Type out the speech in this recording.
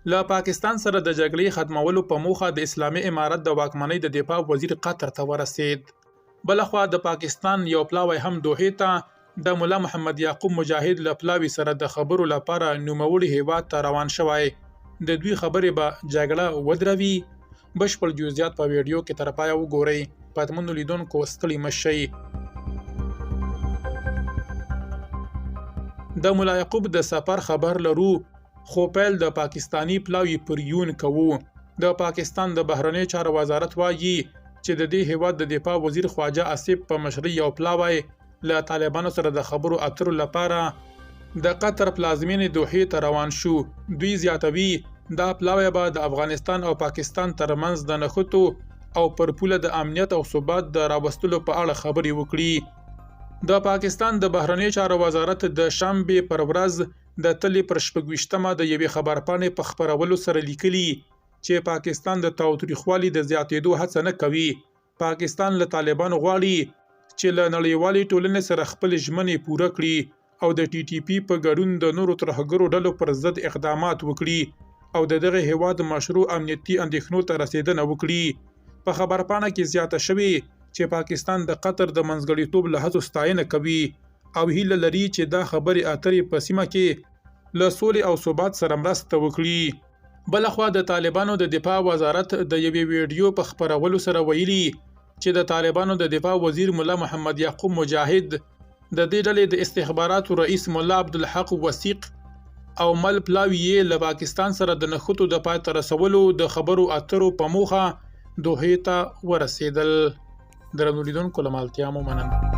له پاکستان سره د جګړې ختمولو په موخه د اسلامي امارت د واکمنۍ د دفاع وزیر قطر ته ورسید. بلخوا د پاکستان یو پلاوی هم دوحې ته د مولا محمد یعقوب مجاهد له پلاوي سره د خبرو لپاره نوموړي هیواد ته روان شوی. د دوی خبرې به جګړه ودروي. بشپړ جزئیات په ویډیو کې تر پایه وګورئ. پاتمنو لیدونکو ستړي مه شئ. د مولا یعقوب د سفر خبر لرو، خو پیل د پاکستانی پلاوی پر یون کوو. د پاکستان د بهرنی چارو وزارت وایي چې د دې هیواد د دفاع وزیر خواجه آصف په مشرۍ یو پلاوی له طالبانو سره د خبرو اترو لپاره د قطر پلازمینې دوحې ته روان شو. دوی زیاتوي دا پلاوی به د افغانستان او پاکستان ترمنځ د نښتو او پر پوله د امنیت او ثبات د راوستلو په اړه خبرې وکړي. د پاکستان د بهرنی چارو وزارت د شنبې پر ورځ د تلې پر 26مه د یوې خبرپاڼې په خپرولو سره لیکلي چې پاکستان د تاوتریخوالي د زیاتېدو هڅه نه کوي. پاکستان له طالبانو غواړي چې له نړیوالې ټولنې سره خپل ژمنې پوره کړي او د TTP په ګډون د نورو ترهګرو ډلو پر ضد اقدامات وکړي او د دغه هیواد مشروع امنیتي اندېښنو ته رسیدنه وکړي. په خبرپاڼه کې زیاته شوې چې پاکستان د قطر د منځګړیتوب له هڅو ستاینه کوي او هیله لري چې دا خبرې اترې په سیمه کې له سولې او ثبات سره مرسته وکړي. بلخوا د طالبانو د دفاع وزارت د یوې ویډیو په خپرولو سره ویلي چې د طالبانو د دفاع وزیر مولا محمد یعقوب مجاهد د دې ډلې د استخباراتو رئیس مولا عبدالحق وثیق او مل پلاوی یې له پاکستان سره د نښتو د پای ته رسولو د خبرو اترو په موخه دوحې ته ورسېدل. درنو لیدونکو له مالتیا مو مننه.